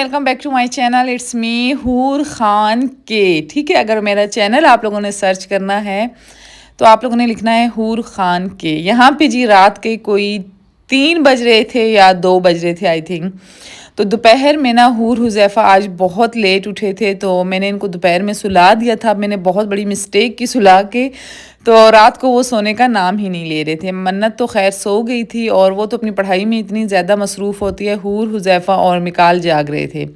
Welcome back to my channel. It's me Hoor Khan के। ठीक है, अगर मेरा चैनल आप लोगों ने सर्च करना है तो आप लोगों ने लिखना है हूर खान के। यहाँ पे जी रात के कोई 3 बज रहे थे या 2 बज रहे थे आई थिंक। तो दोपहर में ना हूर हुज़ैफ़ा आज बहुत लेट उठे थे, तो मैंने इनको दोपहर में सुला दिया था। मैंने बहुत बड़ी मिस्टेक की सुला के, तो रात को वो सोने का नाम ही नहीं ले रहे थे। मन्नत तो खैर सो गई थी और वो तो अपनी पढ़ाई में इतनी ज़्यादा मसरूफ़ होती है। हूर हुज़ैफ़ा और मिकाल जाग रहे थे।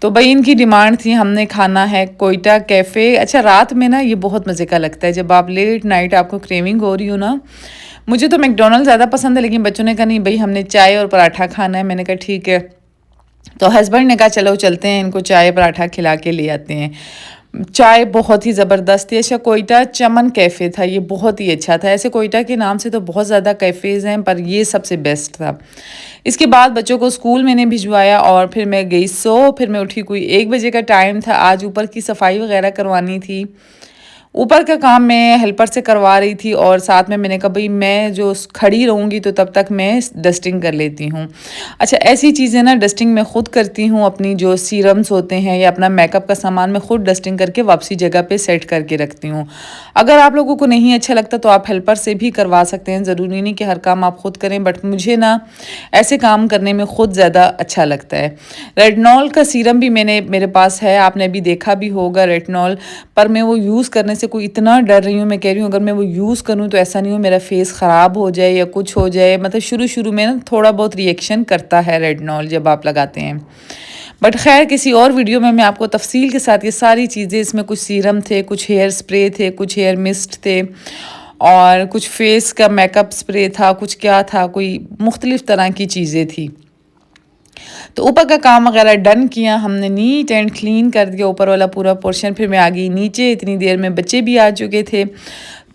तो भाई इनकी डिमांड थी हमने खाना है कोयटा कैफ़े। अच्छा, रात में ना ये बहुत मज़े का लगता है जब आप लेट नाइट आपको क्रेविंग हो रही हो ना। मुझे तो मैकडोनल्ड ज़्यादा पसंद है, लेकिन बच्चों ने कहा नहीं भाई हमने चाय और पराठा खाना है। मैंने कहा ठीक है। तो हस्बैंड ने कहा चलो चलते हैं, इनको चाय पराठा खिला के ले आते हैं। चाय बहुत ही ज़बरदस्त थी। अच्छा, कोयटा चमन कैफ़े था, ये बहुत ही अच्छा था। ऐसे कोयटा के नाम से तो बहुत ज़्यादा कैफ़ेज़ हैं, पर ये सबसे बेस्ट था। इसके बाद बच्चों को स्कूल मैंने भिजवाया और फिर मैं गई सो। फिर मैं उठी, कोई 1 बजे का टाइम था। आज ऊपर की सफाई वगैरह करवानी थी। ऊपर का काम मैं हेल्पर से करवा रही थी और साथ में मैंने कहा भाई मैं जो खड़ी रहूँगी तो तब तक मैं डस्टिंग कर लेती हूँ। अच्छा, ऐसी चीज़ें ना डस्टिंग मैं खुद करती हूँ। अपनी जो सीरम्स होते हैं या अपना मेकअप का सामान मैं खुद डस्टिंग करके वापसी जगह पे सेट करके रखती हूँ। अगर आप लोगों को नहीं अच्छा लगता तो आप हेल्पर से भी करवा सकते हैं, ज़रूरी नहीं कि हर काम आप खुद करें, बट मुझे ना ऐसे काम करने में खुद ज़्यादा अच्छा लगता है। रेटिनॉल का सीरम भी मेरे पास है, आपने अभी देखा भी होगा रेटिनॉल, पर मैं वो यूज़ करने से कोई इतना डर रही हूँ। मैं कह रही हूँ अगर मैं वो यूज़ करूँ तो ऐसा नहीं हो मेरा फेस ख़राब हो जाए या कुछ हो जाए। मतलब शुरू में ना थोड़ा बहुत रिएक्शन करता है रेटिनॉल जब आप लगाते हैं। बट खैर किसी और वीडियो में मैं आपको तफसील के साथ ये सारी चीज़ें, इसमें कुछ सीरम थे, कुछ हेयर स्प्रे थे, कुछ हेयर मिस्ट थे और कुछ फेस का मेकअप स्प्रे था, कुछ क्या था, कोई मुख्तलिफ़ तरह की चीज़ें थी। तो ऊपर का काम वगैरह डन किया हमने, नीट एंड क्लीन कर दिया ऊपर वाला पूरा पोर्शन। फिर मैं आ गई नीचे, इतनी देर में बच्चे भी आ चुके थे।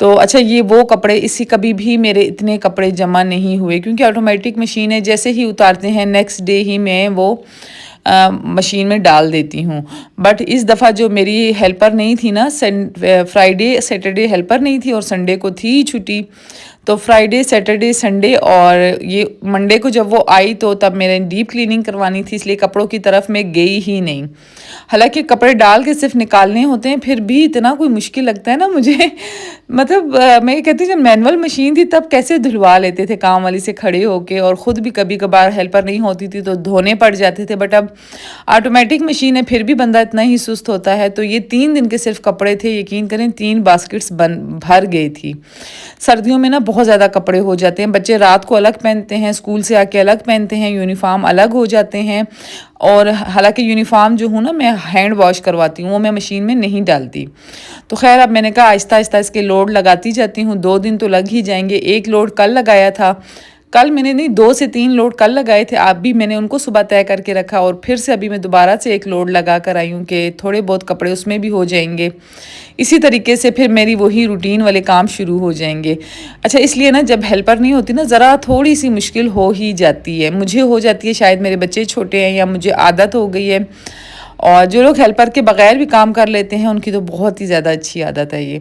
तो अच्छा, ये वो कपड़े, इसी कभी भी मेरे इतने कपड़े जमा नहीं हुए क्योंकि ऑटोमेटिक मशीन है, जैसे ही उतारते हैं नेक्स्ट डे ही मैं वो मशीन में डाल देती हूँ। बट इस दफ़ा जो मेरी हेल्पर नहीं थी ना, फ्राइडे सैटरडे हेल्पर नहीं थी और संडे को थी छुट्टी। तो फ्राइडे सैटरडे संडे और ये मंडे को जब वो आई तो तब मेरे डीप क्लीनिंग करवानी थी, इसलिए कपड़ों की तरफ मैं गई ही नहीं। हालांकि कपड़े डाल के सिर्फ निकालने होते हैं, फिर भी इतना कोई मुश्किल लगता है ना मुझे। मतलब मैं कहती हूँ जब मैनुअल मशीन थी तब कैसे धुलवा लेते थे काम वाली से खड़े होके, और ख़ुद भी कभी कभार हेल्पर नहीं होती थी तो धोने पड़ जाते थे। बट अब ऑटोमेटिक मशीन है, फिर भी बंदा इतना ही सुस्त होता है। तो ये 3 दिन के सिर्फ कपड़े थे, यकीन करें 3 बास्केट्स भर गई थी। सर्दियों में ना बहुत ज़्यादा कपड़े हो जाते हैं, बच्चे रात को अलग पहनते हैं, स्कूल से आके अलग पहनते हैं, यूनिफॉर्म अलग हो जाते हैं। और हालांकि यूनिफॉर्म जो हूँ ना मैं हैंड वॉश करवाती हूँ, वो मैं मशीन में नहीं डालती। तो खैर अब मैंने कहा आहिस्ता आहिस्ता इसके लोड लगाती जाती हूँ, 2 दिन तो लग ही जाएंगे। 1 लोड कल लगाया था, कल मैंने नहीं 2 से 3 लोड कल लगाए थे। आप भी मैंने उनको सुबह तय करके रखा और फिर से अभी मैं दोबारा से 1 लोड लगा कर आई हूँ कि थोड़े बहुत कपड़े उसमें भी हो जाएंगे। इसी तरीके से फिर मेरी वही रूटीन वाले काम शुरू हो जाएंगे। अच्छा, इसलिए ना जब हेल्पर नहीं होती ना ज़रा थोड़ी सी मुश्किल हो ही जाती है, मुझे हो जाती है, शायद मेरे बच्चे छोटे हैं या मुझे आदत हो गई है। और जो लोग हेल्पर के बगैर भी काम कर लेते हैं उनकी तो बहुत ही ज़्यादा अच्छी आदत है ये।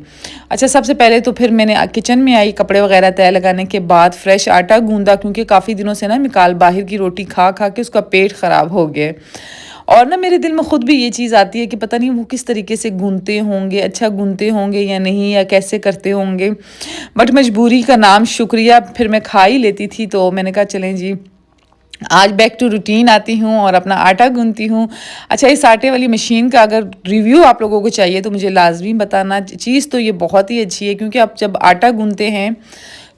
अच्छा, सबसे पहले तो फिर मैंने किचन में आई, कपड़े वगैरह तय लगाने के बाद फ्रेश आटा गूंदा, क्योंकि काफ़ी दिनों से ना मिकाल बाहर की रोटी खा खा के उसका पेट ख़राब हो गया। और ना मेरे दिल में खुद भी ये चीज़ आती है कि पता नहीं वो किस तरीके से गूंथते होंगे, अच्छा गूंथते होंगे या नहीं, या कैसे करते होंगे। बट मजबूरी का नाम शुक्रिया, फिर मैं खा ही लेती थी। तो मैंने कहा चलें जी, आज बैक टू रूटीन आती हूँ और अपना आटा गूंथती हूँ। अच्छा, इस आटे वाली मशीन का अगर रिव्यू आप लोगों को चाहिए तो मुझे लाजमी बताना। चीज़ तो ये बहुत ही अच्छी है, क्योंकि आप जब आटा गूंथते हैं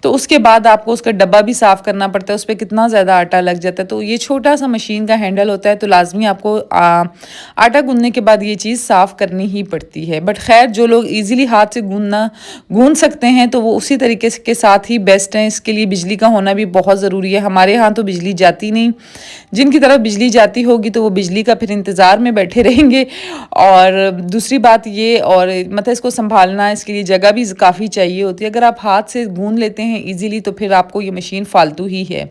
तो उसके बाद आपको उसका डब्बा भी साफ़ करना पड़ता है, उस पर कितना ज़्यादा आटा लग जाता है। तो ये छोटा सा मशीन का हैंडल होता है, तो लाजमी आपको आटा गूंदने के बाद ये चीज़ साफ़ करनी ही पड़ती है। बट खैर जो लोग इजीली हाथ से गूंद सकते हैं तो वो उसी तरीके के साथ ही बेस्ट हैं। इसके लिए बिजली का होना भी बहुत ज़रूरी है। हमारे यहाँ तो बिजली जाती नहीं, जिनकी तरफ बिजली जाती होगी तो वो बिजली का फिर इंतज़ार में बैठे रहेंगे। और दूसरी बात ये, और मतलब इसको संभालना, इसके लिए जगह भी काफ़ी चाहिए होती है। अगर आप हाथ से गूंद लेते हैं हैं ईजिली तो फिर आपको ये मशीन फालतू ही है।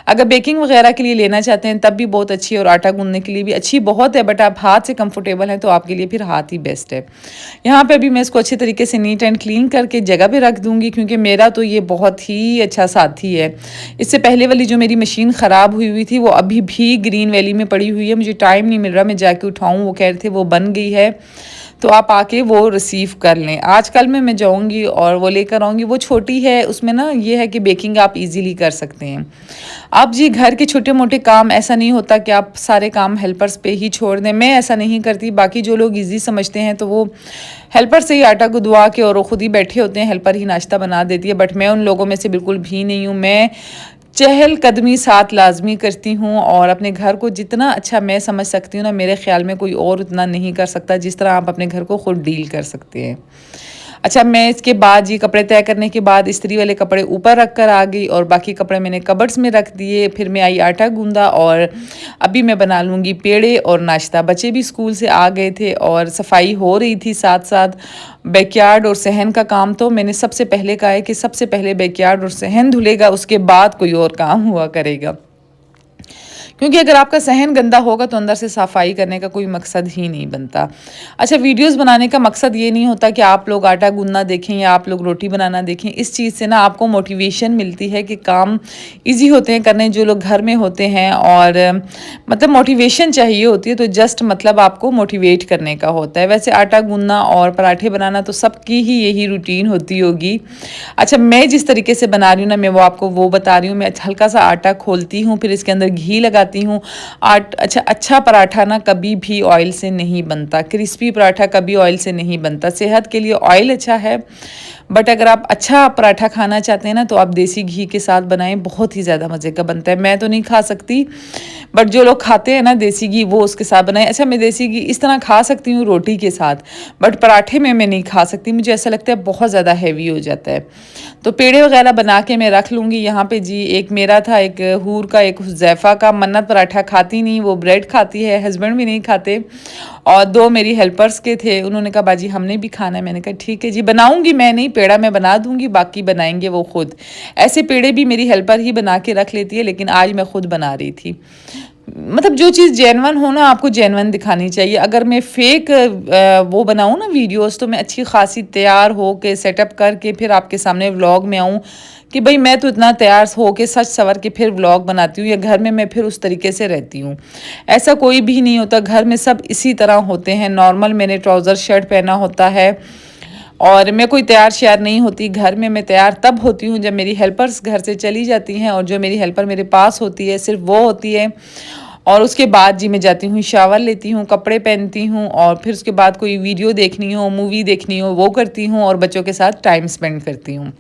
अगर बेकिंग वगैरह के लिए लेना चाहते हैं तब भी बहुत अच्छी है, और आटा गूंदने के लिए भी अच्छी बहुत है, बट आप हाथ से कंफर्टेबल हैं तो आपके लिए फिर हाथ ही बेस्ट है। यहाँ पे अभी मैं इसको अच्छे तरीके से नीट एंड क्लीन करके जगह पे रख दूँगी, क्योंकि मेरा तो ये बहुत ही अच्छा साथी है। इससे पहले वाली जो मेरी मशीन ख़राब हुई थी वो अभी भी ग्रीन वैली में पड़ी हुई है, मुझे टाइम नहीं मिल रहा मैं जाके उठाऊँ। वो कह रहे थे वो बन गई है तो आप आके वो रिसीव कर लें। आजकल में मैं जाऊंगी और वो लेकर आऊँगी। वो छोटी है, उसमें ना ये है कि बेकिंग आप इजीली कर सकते हैं। अब जी घर के छोटे मोटे काम, ऐसा नहीं होता कि आप सारे काम हेल्पर्स पे ही छोड़ दें, मैं ऐसा नहीं करती। बाकी जो लोग इजी समझते हैं तो वो हेल्पर से ही आटा गुदवा के और वो खुद ही बैठे होते हैं, हेल्पर ही नाश्ता बना देती है। बट मैं उन लोगों में से बिल्कुल भी नहीं हूँ। मैं चहलकदमी साथ लाजमी करती हूँ, और अपने घर को जितना अच्छा मैं समझ सकती हूँ ना, मेरे ख्याल में कोई और उतना नहीं कर सकता जिस तरह आप अपने घर को खुद डील कर सकते हैं। अच्छा, मैं इसके बाद ये कपड़े तय करने के बाद इस्त्री वाले कपड़े ऊपर रख कर आ गई और बाकी कपड़े मैंने कबर्ड्स में रख दिए। फिर मैं आई आटा गूंदा और अभी मैं बना लूँगी पेड़े और नाश्ता। बच्चे भी स्कूल से आ गए थे और सफाई हो रही थी साथ साथ। बैकयार्ड और सहन का काम तो मैंने सबसे पहले कहा है कि सबसे पहले बैकयार्ड और सहन धुलेगा, उसके बाद कोई और काम हुआ करेगा, क्योंकि अगर आपका सहन गंदा होगा तो अंदर से सफाई करने का कोई मकसद ही नहीं बनता। अच्छा, वीडियोस बनाने का मकसद ये नहीं होता कि आप लोग आटा गूंदना देखें या आप लोग रोटी बनाना देखें। इस चीज़ से ना आपको मोटिवेशन मिलती है कि काम इजी होते हैं करने जो लोग घर में होते हैं, और मतलब मोटिवेशन चाहिए होती है, तो जस्ट मतलब आपको मोटिवेट करने का होता है। वैसे आटा गूंदना और पराठे बनाना तो सबकी ही यही रूटीन होती होगी। अच्छा, मैं जिस तरीके से बना रही हूँ ना, मैं वो आपको वो बता रही हूँ। मैं हल्का सा आटा खोलती हूँ, फिर इसके अंदर घी लगाती हूँ। अच्छा पराठा ना कभी भी ऑयल से नहीं बनता, क्रिस्पी पराठा कभी ऑयल से नहीं बनता। सेहत के लिए ऑयल अच्छा है, बट अगर आप अच्छा पराठा खाना चाहते हैं ना तो आप देसी घी के साथ बनाएं, बहुत ही ज़्यादा मज़े का बनता है। मैं तो नहीं खा सकती, बट जो लोग खाते हैं ना देसी घी वो उसके साथ बनाएं। अच्छा, मैं देसी घी इस तरह खा सकती हूँ रोटी के साथ, बट पराठे में मैं नहीं खा सकती, मुझे ऐसा लगता है बहुत ज़्यादा हैवी हो जाता है। तो पेड़े वगैरह बना के मैं रख लूँगी। यहाँ पे जी एक मेरा था, एक हूर का, एक हुज़ैफ़ा का। मन्नत पराठा खाती नहीं, वो ब्रेड खाती है, हस्बैंड भी नहीं खाते, और दो मेरी हेल्पर्स के थे, उन्होंने कहा बाजी हमने भी खाना है। मैंने कहा ठीक है जी, बनाऊंगी मैं नहीं, पेड़ा मैं बना दूंगी, बाकी बनाएंगे वो खुद। ऐसे पेड़े भी मेरी हेल्पर ही बना के रख लेती है, लेकिन आज मैं खुद बना रही थी। मतलब जो चीज़ जेन्युइन हो ना, आपको जेन्युइन दिखानी चाहिए। अगर मैं फेक वो बनाऊँ ना वीडियोस, तो मैं अच्छी खासी तैयार हो के सेटअप करके फिर आपके सामने व्लॉग में आऊँ कि भाई मैं तो इतना तैयार हो के सच सवर के फिर व्लॉग बनाती हूँ, या घर में मैं फिर उस तरीके से रहती हूँ। ऐसा कोई भी नहीं होता, घर में सब इसी तरह होते हैं नॉर्मल। मैंने ट्राउज़र शर्ट पहना होता है और मैं कोई तैयार श्यार नहीं होती। घर में मैं तैयार तब होती हूँ जब मेरी हेल्पर्स घर से चली जाती हैं, और जो मेरी हेल्पर मेरे पास होती है सिर्फ वो होती है। और उसके बाद जी मैं जाती हूँ, शावर लेती हूँ, कपड़े पहनती हूँ, और फिर उसके बाद कोई वीडियो देखनी हो, मूवी देखनी हो, वो करती हूँ, और बच्चों के साथ टाइम स्पेंड करती हूँ।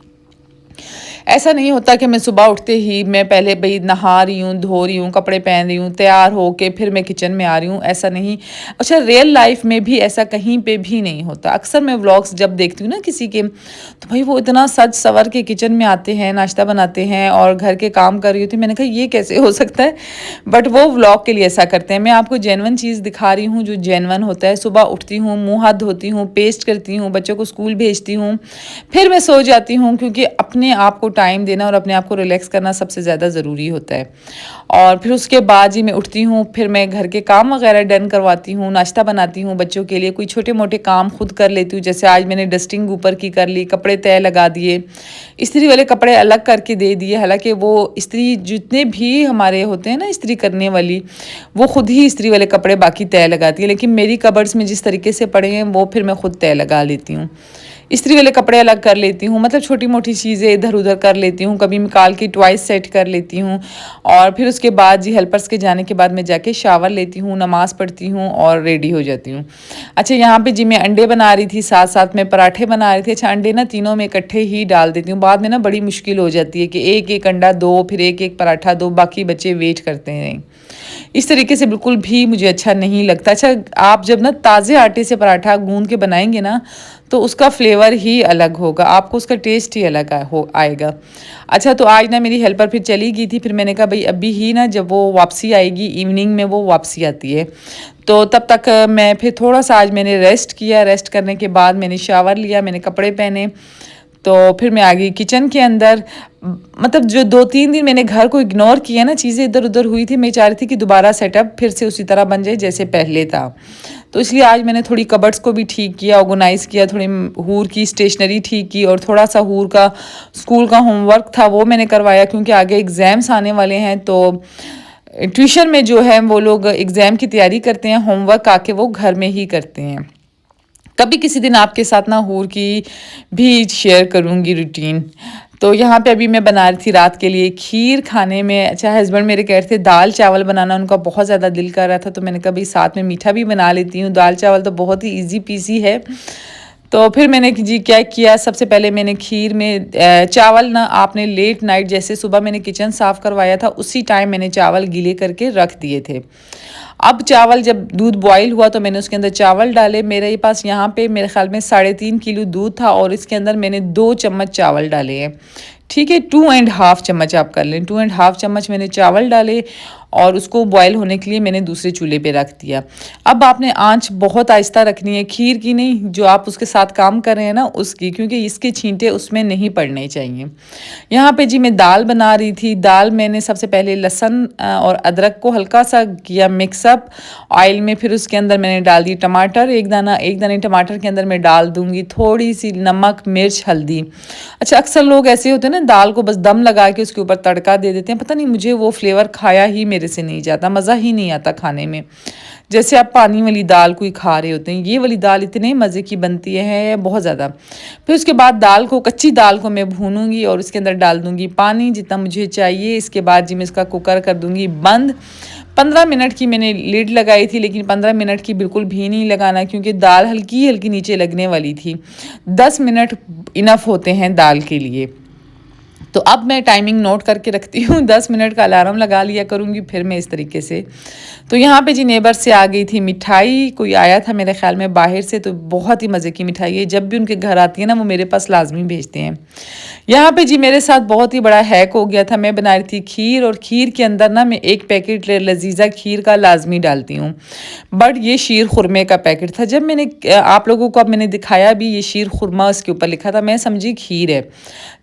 ऐसा नहीं होता कि मैं सुबह उठते ही मैं पहले भाई नहा रही हूँ, धो रही हूँ, कपड़े पहन रही हूँ, तैयार हो के फिर मैं किचन में आ रही हूँ, ऐसा नहीं। अच्छा, रियल लाइफ में भी ऐसा कहीं पे भी नहीं होता। अक्सर मैं व्लॉग्स जब देखती हूँ ना किसी के, तो भाई वो इतना सज सवर के किचन में आते हैं, नाश्ता बनाते हैं और घर के काम कर रही होती। मैंने कहा ये कैसे हो सकता है, बट वो व्लॉग के लिए ऐसा करते हैं। मैं आपको जेन्युइन चीज़ दिखा रही हूँ जो जेन्युइन होता है। सुबह उठती हूँ, मुँह हाथ धोती हूँ, पेस्ट करती हूँ, बच्चों को स्कूल भेजती हूँ, फिर मैं सो जाती हूँ, क्योंकि अपने आप को टाइम देना और अपने आप को रिलैक्स करना सबसे ज़्यादा ज़रूरी होता है। और फिर उसके बाद ही मैं उठती हूँ, फिर मैं घर के काम वगैरह डन करवाती हूँ, नाश्ता बनाती हूँ बच्चों के लिए, कोई छोटे मोटे काम खुद कर लेती हूँ। जैसे आज मैंने डस्टिंग ऊपर की कर ली, कपड़े तय लगा दिए, इस्त्री वाले कपड़े अलग करके दे दिए। हालांकि वो इस्त्री जितने भी हमारे होते हैं ना इस्त्री करने वाली, वो खुद ही इस्त्री वाले कपड़े बाकी तय लगाती है, लेकिन मेरी कबर्ड्स में जिस तरीके से पड़े हैं वो फिर मैं खुद तय लगा लेती हूँ। इस्त्री वाले कपड़े अलग कर लेती हूँ, मतलब छोटी मोटी चीज़ें इधर उधर कर लेती हूँ, कभी निकाल के ट्वाइस सेट कर लेती हूँ। और फिर उसके बाद जी हेल्पर्स के जाने के बाद मैं जाके शावर लेती हूँ, नमाज़ पढ़ती हूँ और रेडी हो जाती हूँ। अच्छा, यहाँ पे जी मैं अंडे बना रही थी, साथ साथ में पराठे बना रही थी। अच्छा, अंडे ना तीनों में इकट्ठे ही डाल देती हूँ, बाद में ना बड़ी मुश्किल हो जाती है कि एक एक अंडा दो, फिर एक एक पराठा दो, बाकी बच्चे वेट करते हैं। इस तरीके से बिल्कुल भी मुझे अच्छा नहीं लगता। अच्छा, आप जब ना ताज़े आटे से पराठा गूंद के बनाएंगे ना तो उसका फ्लेवर ही अलग होगा, आपको उसका टेस्ट ही अलग आएगा। अच्छा, तो आज ना मेरी हेल्पर फिर चली गई थी, फिर मैंने कहा भाई अभी ही ना जब वो वापसी आएगी, इवनिंग में वो वापसी आती है, तो तब तक मैं फिर थोड़ा सा आज मैंने रेस्ट किया। रेस्ट करने के बाद मैंने शावर लिया, मैंने कपड़े पहने, तो फिर मैं आ गई किचन के अंदर। मतलब जो 2-3 दिन मैंने घर को इग्नोर किया ना, चीज़ें इधर उधर हुई थी, मैं चाह रही थी कि दोबारा सेटअप फिर से उसी तरह बन जाए जैसे पहले था। तो इसलिए आज मैंने थोड़ी कबर्ड्स को भी ठीक किया, ऑर्गेनाइज़ किया, थोड़ी हूर की स्टेशनरी ठीक की, और थोड़ा सा हूर का स्कूल का होमवर्क था वो मैंने करवाया, क्योंकि आगे एग्ज़ाम्स आने वाले हैं। तो ट्यूशन में जो है वो लोग एग्ज़ाम की तैयारी करते हैं, होमवर्क आके वो घर में ही करते हैं। कभी किसी दिन आपके साथ ना हूर की भी शेयर करूँगी रूटीन। तो यहाँ पे अभी मैं बना रही थी रात के लिए खीर खाने में। अच्छा, हस्बैंड मेरे कह रहे थे दाल चावल बनाना, उनका बहुत ज़्यादा दिल कर रहा था, तो मैंने कभी साथ में मीठा भी बना लेती हूँ। दाल चावल तो बहुत ही इजी पीसी है। तो फिर मैंने जी क्या किया, सबसे पहले मैंने खीर में चावल ना आपने लेट नाइट, जैसे सुबह मैंने किचन साफ़ करवाया था उसी टाइम मैंने चावल गीले करके रख दिए थे। अब चावल जब दूध बॉईल हुआ तो मैंने उसके अंदर चावल डाले। मेरे पास यहाँ पे मेरे ख्याल में 3.5 किलो दूध था, और इसके अंदर मैंने 2 चम्मच चावल डाले हैं। ठीक है, 2.5 चम्मच आप कर लें, 2.5 चम्मच मैंने चावल डाले, और उसको बॉयल होने के लिए मैंने दूसरे चूल्हे पे रख दिया। अब आपने आंच बहुत आहिस्ता रखनी है, खीर की नहीं, जो आप उसके साथ काम कर रहे हैं ना उसकी, क्योंकि इसके छींटे उसमें नहीं पड़ने चाहिए। यहाँ पे जी मैं दाल बना रही थी। दाल मैंने सबसे पहले लहसुन और अदरक को हल्का सा किया मिक्सअप ऑयल में, फिर उसके अंदर मैंने डाल दी टमाटर, एक दाने टमाटर के अंदर मैं डाल दूंगी थोड़ी सी नमक, मिर्च, हल्दी। अच्छा, अक्सर लोग ऐसे होते हैं ना, दाल को बस दम लगा के उसके ऊपर तड़का दे देते हैं। पता नहीं, मुझे वो फ्लेवर खाया ही मेरे से नहीं जाता, मज़ा ही नहीं आता खाने में। जैसे आप पानी वाली दाल कोई खा रहे होते हैं, ये वाली दाल इतने मज़े की बनती है बहुत ज़्यादा। फिर उसके बाद दाल को, कच्ची दाल को मैं भूनूंगी और उसके अंदर डाल दूंगी पानी जितना मुझे चाहिए। इसके बाद जी मैं इसका कुकर कर दूंगी बंद। 15 मिनट की मैंने लीड लगाई थी, लेकिन 15 मिनट की बिल्कुल भी नहीं लगाना, क्योंकि दाल हल्की हल्की नीचे लगने वाली थी। 10 मिनट इनफ होते हैं दाल के लिए। तो अब मैं टाइमिंग नोट करके रखती हूँ, 10 मिनट का अलार्म लगा लिया करूँगी फिर मैं इस तरीके से। तो यहाँ पे जी नेबर से आ गई थी मिठाई, कोई आया था मेरे ख्याल में बाहर से, तो बहुत ही मज़े की मिठाई है। जब भी उनके घर आती है ना, वो मेरे पास लाजमी भेजते हैं। यहाँ पे जी मेरे साथ बहुत ही बड़ा हैक हो गया था। मैं बना रही थी खीर, और खीर के अंदर ना मैं 1 पैकेट लजीजा खीर का लाजमी डालती हूँ, बट ये शीर खुरमे का पैकेट था। जब मैंने आप लोगों को अब मैंने दिखाया भी, ये शीर खुरमा उसके ऊपर लिखा था, मैं समझी खीर है।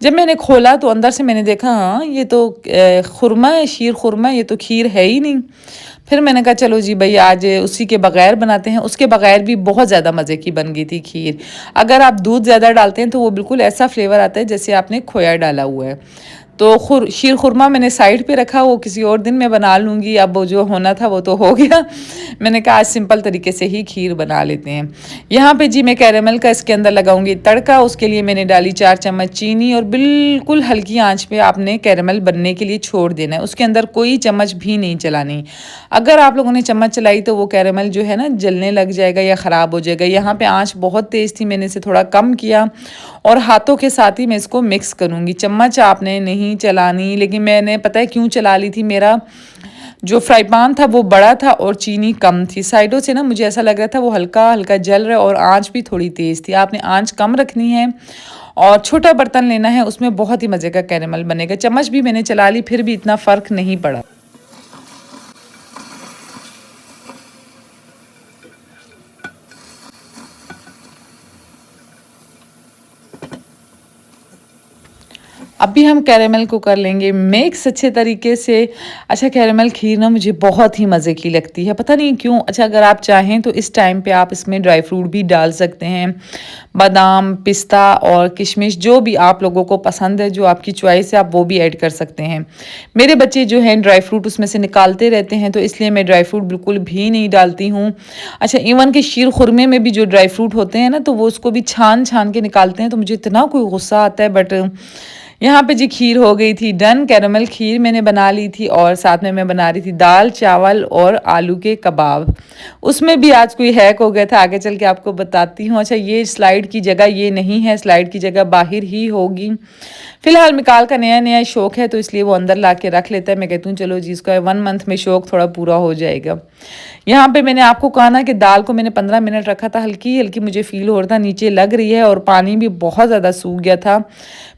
जब मैंने खोला तो अंदर से मैंने देखा, हाँ ये तो खुरमा है, शीर खुरमा, ये तो खीर है ही नहीं। फिर मैंने कहा चलो जी भाई आज उसी के बगैर बनाते हैं। उसके बगैर भी बहुत ज़्यादा मज़े की बन गई थी खीर। अगर आप दूध ज़्यादा डालते हैं तो वो बिल्कुल ऐसा फ्लेवर आता है जैसे आपने खोया डाला हुआ है। तो शीर खुरमा मैंने साइड पे रखा, वो किसी और दिन मैं बना लूँगी, अब वो जो होना था वो तो हो गया। मैंने कहा आज सिंपल तरीके से ही खीर बना लेते हैं। यहाँ पे जी मैं कैरेमल का इसके अंदर लगाऊंगी तड़का। उसके लिए मैंने डाली 4 चम्मच चीनी, और बिल्कुल हल्की आंच पे आपने कैरेमल बनने के लिए छोड़ देना है। उसके अंदर कोई चम्मच भी नहीं चलानी। अगर आप लोगों ने चम्मच चलाई तो वो कैरेमल जो है ना जलने लग जाएगा या ख़राब हो जाएगा। यहाँ पे आंच बहुत तेज़ थी, मैंने इसे थोड़ा कम किया, और हाथों के साथ ही मैं इसको मिक्स करूँगी। चम्मच आपने नहीं चलानी, लेकिन मैंने पता है क्यों चला ली थी, मेरा जो फ्राई पैन था वो बड़ा था और चीनी कम थी। साइडों से ना मुझे ऐसा लग रहा था वो हल्का हल्का जल रहा है, और आंच भी थोड़ी तेज़ थी। आपने आंच कम रखनी है, और छोटा बर्तन लेना है, उसमें बहुत ही मज़े का कैरेमल बनेगा। चम्मच भी मैंने चला ली, फिर भी इतना फ़र्क नहीं पड़ा। अभी हम कैरेमल को कर लेंगे मिक्स अच्छे तरीके से। अच्छा, कैरेमल खीर ना मुझे बहुत ही मज़े की लगती है, पता नहीं क्यों। अच्छा, अगर आप चाहें तो इस टाइम पे आप इसमें ड्राई फ्रूट भी डाल सकते हैं, बादाम, पिस्ता और किशमिश, जो भी आप लोगों को पसंद है, जो आपकी चॉइस है, आप वो भी ऐड कर सकते हैं। मेरे बच्चे जो हैं ड्राई फ्रूट उसमें से निकालते रहते हैं, तो इसलिए मैं ड्राई फ्रूट बिल्कुल भी नहीं डालती हूँ। अच्छा, इवन के शीर खुरमे में भी जो ड्राई फ्रूट होते हैं ना, तो वो उसको भी छान छान के निकालते हैं, तो मुझे इतना कोई गुस्सा आता है। बट यहाँ पे जी खीर हो गई थी डन। कैरेमल खीर मैंने बना ली थी, और साथ में मैं बना रही थी दाल चावल और आलू के कबाब। उसमें भी आज कोई हैक हो गया था, आगे चल के आपको बताती हूँ। अच्छा, ये स्लाइड की जगह ये नहीं है, स्लाइड की जगह बाहर ही होगी। फिलहाल मिकाल का नया नया शौक है, तो इसलिए वो अंदर ला के रख लेता है। मैं कहती हूँ चलो जी, इसका 1 मंथ में शौक थोड़ा पूरा हो जाएगा। यहाँ पे मैंने आपको कहा ना कि दाल को मैंने 15 मिनट रखा था, हल्की हल्की मुझे फील हो रहा था नीचे लग रही है, और पानी भी बहुत ज़्यादा सूख गया था।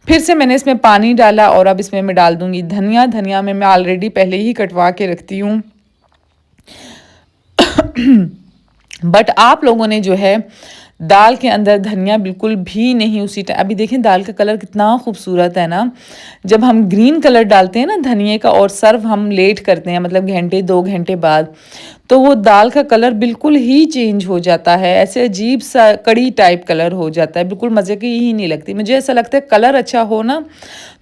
फिर से मैंने इसमें पानी डाला, और अब इसमें मैं डाल दूंगी धनिया। धनिया में मैं ऑलरेडी पहले ही कटवा के रखती हूँ। बट आप लोगों ने जो है दाल के अंदर धनिया बिल्कुल भी नहीं उसी टाइम। अभी देखें दाल का कलर कितना खूबसूरत है ना। जब हम ग्रीन कलर डालते हैं ना धनिए का और सर्व हम लेट करते हैं, मतलब घंटे 2 घंटे बाद, तो वो दाल का कलर बिल्कुल ही चेंज हो जाता है, ऐसे अजीब सा कड़ी टाइप कलर हो जाता है, बिल्कुल मज़े की ही नहीं लगती। मुझे ऐसा लगता है कलर अच्छा हो ना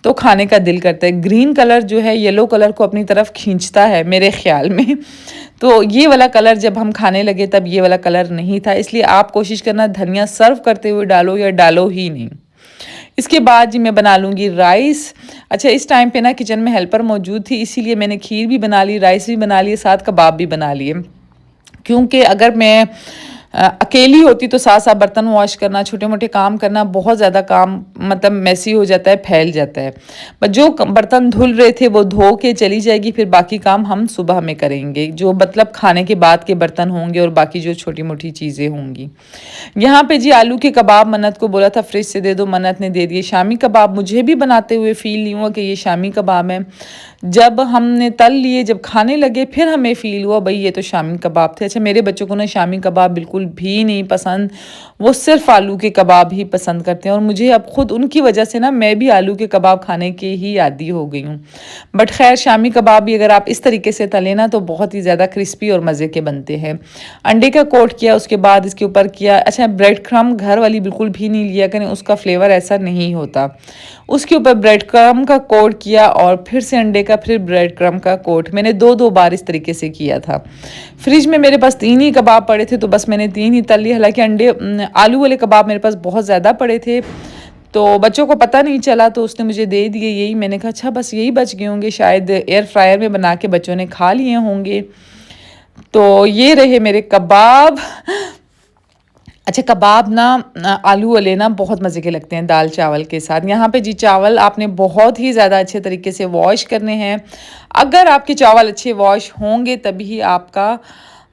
तो खाने का दिल करता है। ग्रीन कलर जो है येलो कलर को अपनी तरफ खींचता है मेरे ख्याल में। तो ये वाला कलर जब हम खाने लगे तब ये वाला कलर नहीं था, इसलिए आप कोशिश करना धनिया सर्व करते हुए डालो या डालो ही नहीं। इसके बाद जी मैं बना लूँगी राइस। अच्छा, इस टाइम पे ना किचन में हेल्पर मौजूद थी, इसीलिए मैंने खीर भी बना ली, राइस भी बना लिए, साथ कबाब भी बना लिए। क्योंकि अगर मैं अकेली होती तो साथ साथ बर्तन वॉश करना, छोटे मोटे काम करना, बहुत ज़्यादा काम मतलब मैसी हो जाता है, फैल जाता है। बट जो बर्तन धुल रहे थे वो धो के चली जाएगी, फिर बाकी काम हम सुबह में करेंगे, जो मतलब खाने के बाद के बर्तन होंगे और बाकी जो छोटी मोटी चीज़ें होंगी। यहाँ पे जी आलू के कबाब मन्नत को बोला था फ्रिज से दे दो, मन्नत ने दे दिए। शामी कबाब मुझे भी बनाते हुए फील नहीं हुआ कि ये शामी कबाब है। जब हमने तल लिए, जब खाने लगे, फिर हमें फ़ील हुआ भाई ये तो शामी कबाब थे। अच्छा, मेरे बच्चों को ना शामी कबाब बिल्कुल भी नहीं पसंद, वो सिर्फ आलू के कबाब ही पसंद करते हैं, और मुझे अब खुद उनकी वजह से ना मैं भी आलू के कबाब खाने के ही आदी हो गई हूँ। बट खैर, शामी कबाब भी अगर आप इस तरीके से तलें ना तो बहुत ही ज़्यादा क्रिस्पी और मज़े के बनते हैं। अंडे का कोट किया, उसके बाद इसके ऊपर किया। अच्छा, ब्रेड क्रम्ब घर वाली बिल्कुल भी नहीं लिया करें, उसका फ्लेवर ऐसा नहीं होता। उसके ऊपर ब्रेड क्रम्ब का कोट किया और फिर से अंडे का, फिर ब्रेड क्रम्ब का कोट। मैंने दो बार इस तरीके से किया था। फ्रिज में मेरे पास 3 ही कबाब पड़े थे तो बस मैंने 3 ही तल लिए। हालांकि आलू वाले कबाब मेरे पास बहुत ज़्यादा पड़े थे, तो बच्चों को पता नहीं चला तो उसने मुझे दे दिए यही। मैंने कहा अच्छा बस यही बच गए होंगे, शायद एयर फ्रायर में बना के बच्चों ने खा लिए होंगे। तो ये रहे मेरे कबाब। अच्छा, कबाब ना आलू वाले ना बहुत मज़े के लगते हैं दाल चावल के साथ। यहाँ पे जी चावल आपने बहुत ही ज़्यादा अच्छे तरीके से वॉश करने हैं। अगर आपके चावल अच्छे वॉश होंगे तभी आपका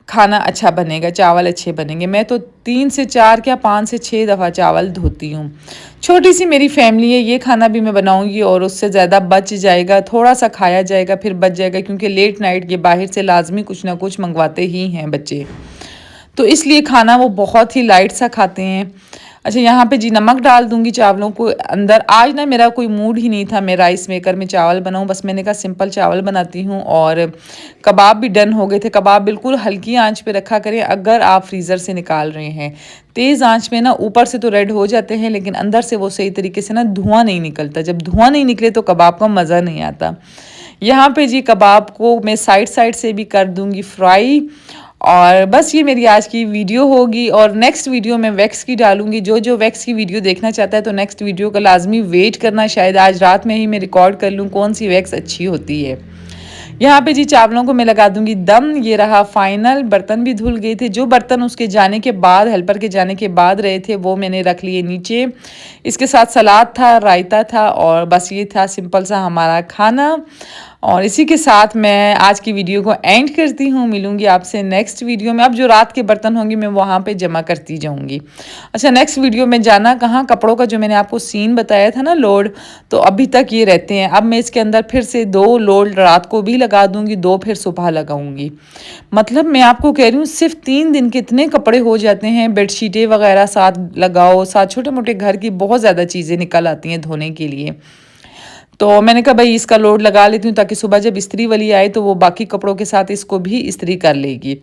खाना अच्छा बनेगा, चावल अच्छे बनेंगे। मैं तो 3 से 4 क्या 5 से 6 दफ़ा चावल धोती हूँ। छोटी सी मेरी फैमिली है, ये खाना भी मैं बनाऊँगी और उससे ज़्यादा बच जाएगा, थोड़ा सा खाया जाएगा फिर बच जाएगा, क्योंकि लेट नाइट ये बाहर से लाजमी कुछ ना कुछ मंगवाते ही हैं बच्चे, तो इसलिए खाना वो बहुत ही लाइट सा खाते हैं। अच्छा, यहाँ पे जी नमक डाल दूँगी चावलों को अंदर। आज ना मेरा कोई मूड ही नहीं था मैं राइस मेकर में चावल बनाऊँ, बस मैंने कहा सिंपल चावल बनाती हूँ। और कबाब भी डन हो गए थे। कबाब बिल्कुल हल्की आंच पे रखा करें अगर आप फ्रीज़र से निकाल रहे हैं। तेज़ आंच में ना ऊपर से तो रेड हो जाते हैं लेकिन अंदर से वो सही तरीके से ना धुआँ नहीं निकलता। जब धुआँ नहीं निकले तो कबाब का मज़ा नहीं आता। यहाँ पे जी कबाब को मैं साइड साइड से भी कर दूँगी फ्राई। और बस ये मेरी आज की वीडियो होगी, और नेक्स्ट वीडियो मैं वैक्स की डालूंगी। जो वैक्स की वीडियो देखना चाहता है तो नेक्स्ट वीडियो का लाजमी वेट करना, शायद आज रात में ही मैं रिकॉर्ड कर लूँ कौन सी वैक्स अच्छी होती है। यहाँ पे जी चावलों को मैं लगा दूंगी दम। ये रहा फाइनल। बर्तन भी धुल गए थे, जो बर्तन उसके जाने के बाद, हेल्पर के जाने के बाद रहे थे वो मैंने रख लिए नीचे। इसके साथ सलाद था, रायता था, और बस ये था सिंपल सा हमारा खाना। और इसी के साथ मैं आज की वीडियो को एंड करती हूँ। मिलूंगी आपसे नेक्स्ट वीडियो में। अब जो रात के बर्तन होंगे मैं वहाँ पे जमा करती जाऊँगी। अच्छा, नेक्स्ट वीडियो में जाना कहाँ, कपड़ों का जो मैंने आपको सीन बताया था ना लोड, तो अभी तक ये रहते हैं। अब मैं इसके अंदर फिर से 2 लोड रात को भी लगा दूँगी, 2 फिर सुबह लगाऊँगी। मतलब मैं आपको कह रही हूँ सिर्फ 3 दिन के इतने कपड़े हो जाते हैं। बेडशीटें वगैरह साथ लगाओ, साथ छोटे मोटे घर की बहुत ज़्यादा चीज़ें निकल आती हैं धोने के लिए। तो मैंने कहा भाई इसका लोड लगा लेती हूँ ताकि सुबह जब इस्त्री वाली आए तो वो बाकी कपड़ों के साथ इसको भी इस्त्री कर लेगी।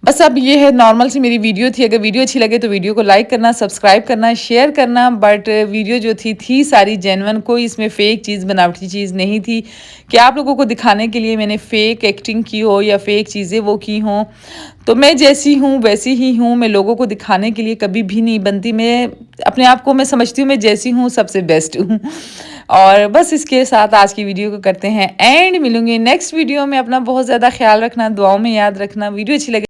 बस अब ये है, नॉर्मल सी मेरी वीडियो थी। अगर वीडियो अच्छी लगे तो वीडियो को लाइक करना, सब्सक्राइब करना, शेयर करना। बट वीडियो जो थी सारी जेन्युइन, कोई इसमें फ़ेक चीज़, बनावटी चीज़ नहीं थी कि आप लोगों को दिखाने के लिए मैंने फ़ेक एक्टिंग की हो या फ़ेक चीज़ें वो की हों। तो मैं जैसी हूँ वैसी ही हूँ, मैं लोगों को दिखाने के लिए कभी भी नहीं बनती। मैं अपने आप को मैं समझती हूँ मैं जैसी हूँ सबसे बेस्ट हूँ। और बस इसके साथ आज की वीडियो को करते हैं एंड। मिलूंगी नेक्स्ट वीडियो में। अपना बहुत ज़्यादा ख्याल रखना, दुआओं में याद रखना। वीडियो अच्छी लगे